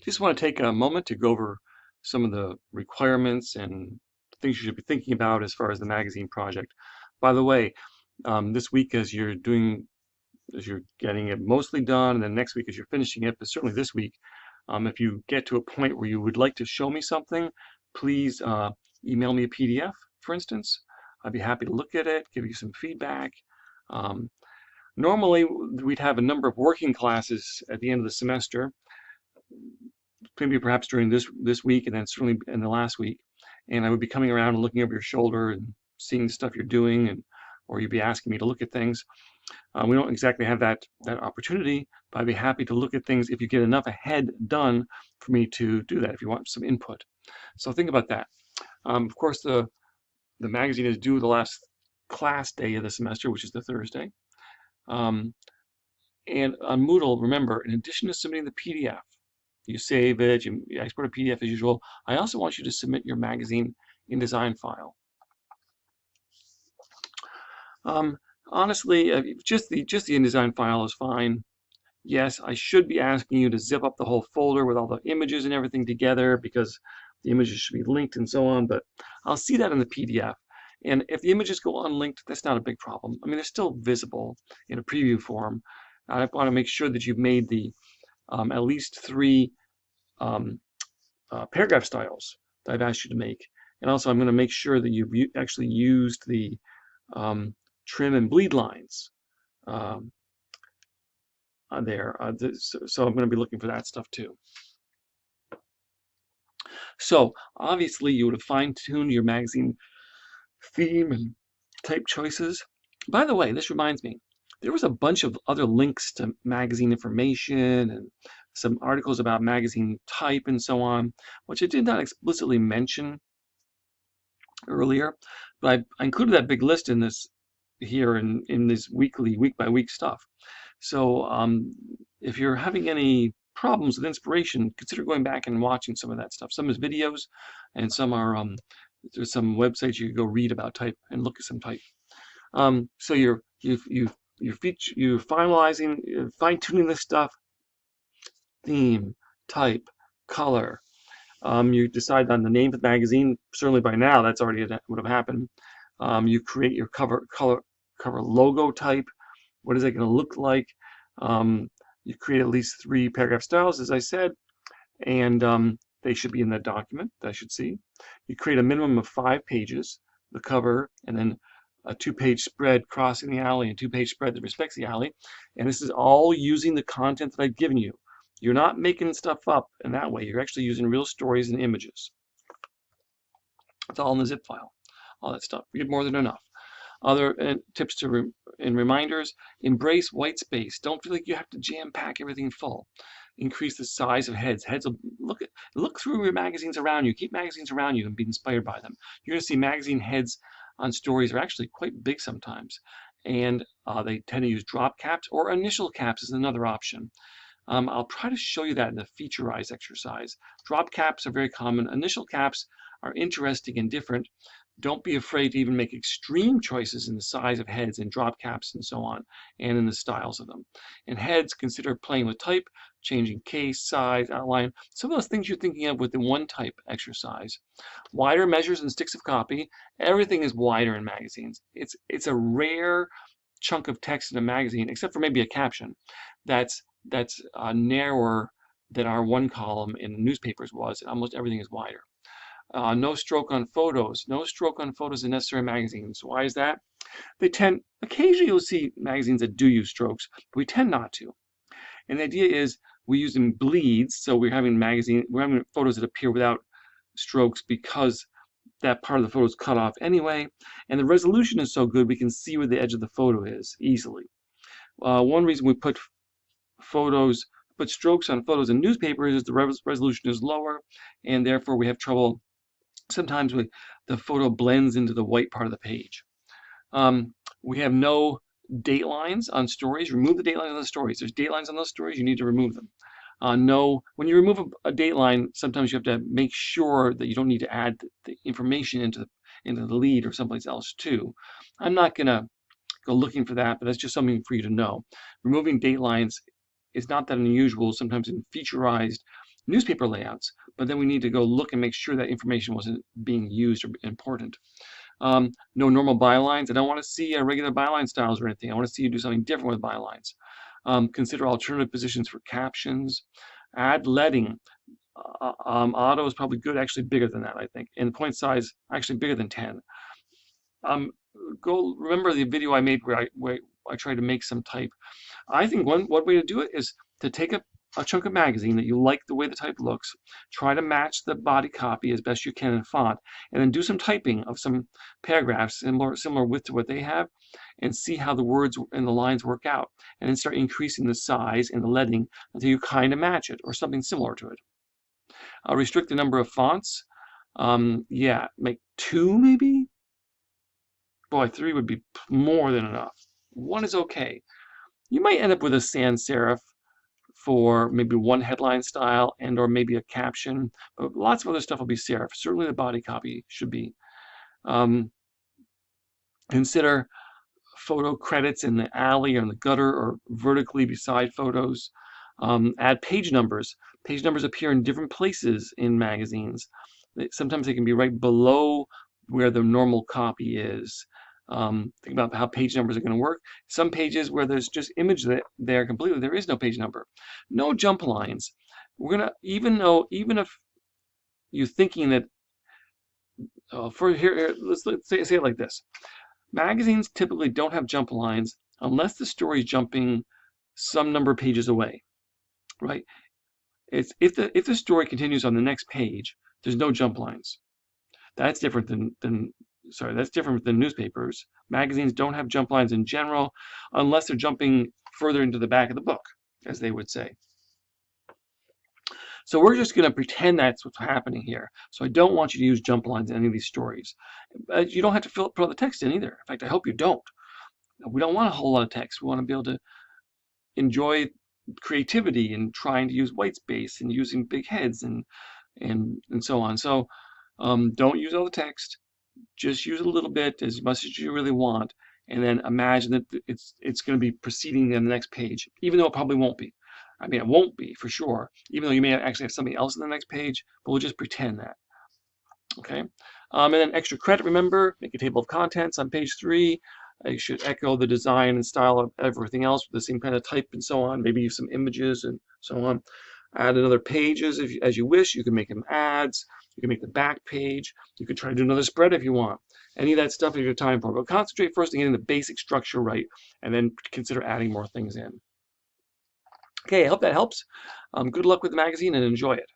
Just want to take a moment to go over some of the requirements and things you should be thinking about as far as the magazine project. By the way, this week as you're getting it mostly done, and then next week as you're finishing it, but certainly this week, if you get to a point where you would like to show me something, please email me a PDF, for instance. I'd be happy to look at it, give you some feedback. Um, Normally, we'd have a number of working classes at the end of the semester, maybe perhaps during this week, and then certainly in the last week. And I would be coming around and looking over your shoulder and seeing the stuff you're doing, or you'd be asking me to look at things. We don't exactly have that opportunity, but I'd be happy to look at things if you get enough ahead done for me to do that, if you want some input. So think about that. Of course, the magazine is due the last class day of the semester, which is the Thursday. And on Moodle, remember, in addition to submitting the PDF, you save it, you export a PDF as usual. I also want you to submit your magazine InDesign file. Honestly, just the InDesign file is fine. Yes, I should be asking you to zip up the whole folder with all the images and everything together because the images should be linked and so on, but I'll see that in the PDF. And if the images go unlinked, that's not a big problem. I mean, they're still visible in a preview form. I want to make sure that you've made the at least 3 paragraph styles that I've asked you to make. And also I'm going to make sure that you've actually used the trim and bleed lines there. So I'm going to be looking for that stuff too. So obviously you would have fine-tuned your magazine theme and type choices. By the way, this reminds me, there was a bunch of other links to magazine information and some articles about magazine type and so on, which I did not explicitly mention earlier, but I included that big list in this here in this week by week stuff. So if you're having any problems with inspiration, consider going back and watching some of that stuff. Some is videos, and some are there's some websites you can go read about type and look at some type. So you're finalizing, fine-tuning this stuff. Theme, type, color. You decide on the name of the magazine. Certainly by now, that's already would have happened. You create your cover logo type. What is it going to look like? You create at least 3 paragraph styles, as I said, and they should be in that document that I should see. You create a minimum of 5 pages, the cover, and then a 2-page spread crossing the alley and 2-page spread that respects the alley. And this is all using the content that I've given you. You're not making stuff up in that way. You're actually using real stories and images. It's all in the zip file, all that stuff. You get more than enough. Other tips and reminders: embrace white space. Don't feel like you have to jam pack everything full. Increase the size of heads. Heads will look through your magazines around you. Keep magazines around you and be inspired by them. You're going to see magazine heads on stories are actually quite big sometimes, and they tend to use drop caps or initial caps is another option. I'll try to show you that in the featurize exercise. Drop caps are very common. Initial caps are interesting and different. Don't be afraid to even make extreme choices in the size of heads and drop caps and so on, and in the styles of them. And heads, consider playing with type, changing case, size, outline, some of those things you're thinking of with the one type exercise. Wider measures and sticks of copy. Everything is wider in magazines. It's a rare chunk of text in a magazine, except for maybe a caption, that's narrower than our one column in the newspapers was. Almost everything is wider. No stroke on photos. No stroke on photos in necessary magazines. Why is that? Occasionally you'll see magazines that do use strokes, but we tend not to. And the idea is we're using bleeds, so we're having photos that appear without strokes because that part of the photo is cut off anyway, and the resolution is so good we can see where the edge of the photo is easily. One reason we put strokes on photos in newspapers is the resolution is lower, and therefore we have trouble. Sometimes the photo blends into the white part of the page. We have no date lines on stories. Remove the date lines on the stories. There's date lines on those stories. You need to remove them. When you remove a date line, sometimes you have to make sure that you don't need to add the information into the lead or someplace else too. I'm not going to go looking for that, but that's just something for you to know. Removing date lines is not that unusual. Sometimes in featurized, newspaper layouts, but then we need to go look and make sure that information wasn't being used or important. No normal bylines. I don't want to see regular byline styles or anything. I want to see you do something different with bylines. Consider alternative positions for captions. Add leading. Auto is probably good, actually bigger than that, I think. And point size, actually bigger than 10. Go remember the video I made where I tried to make some type. I think one way to do it is to take a chunk of magazine that you like the way the type looks, try to match the body copy as best you can in font, and then do some typing of some paragraphs similar width to what they have, and see how the words and the lines work out, and then start increasing the size and the leading until you kind of match it or something similar to it. Restrict the number of fonts. Yeah, make 2 maybe. Boy, 3 would be more than enough. 1 is okay. You might end up with a sans serif for maybe one headline style and or maybe a caption, but lots of other stuff will be serif. Certainly the body copy should be. Consider photo credits in the alley or in the gutter or vertically beside photos. Add page numbers. Page numbers appear in different places in magazines. Sometimes they can be right below where the normal copy is. Think about how page numbers are going to work. Some pages where there's just image there completely, there is no page number. No jump lines. We're gonna even if you're thinking that let's say it like this. Magazines typically don't have jump lines unless the story is jumping some number of pages away, right? It's if the story continues on the next page, there's no jump lines. That's different that's different than newspapers. Magazines don't have jump lines in general unless they're jumping further into the back of the book, as they would say. So we're just going to pretend that's what's happening here. So I don't want you to use jump lines in any of these stories. You don't have to put all the text in either. In fact, I hope you don't. We don't want a whole lot of text. We want to be able to enjoy creativity and trying to use white space and using big heads and so on. So don't use all the text. Just use a little bit, as much as you really want, and then imagine that it's going to be proceeding in the next page, even though it probably won't be. I mean, it won't be for sure, even though you may actually have something else in the next page, but we'll just pretend that. Okay, and then extra credit, remember, make a table of contents on page 3. You should echo the design and style of everything else with the same kind of type and so on, maybe some images and so on. Add another pages as you wish. You can make them ads. You can make the back page. You could try to do another spread if you want. Any of that stuff you have time for. But concentrate first on getting the basic structure right, and then consider adding more things in. Okay, I hope that helps. Good luck with the magazine and enjoy it.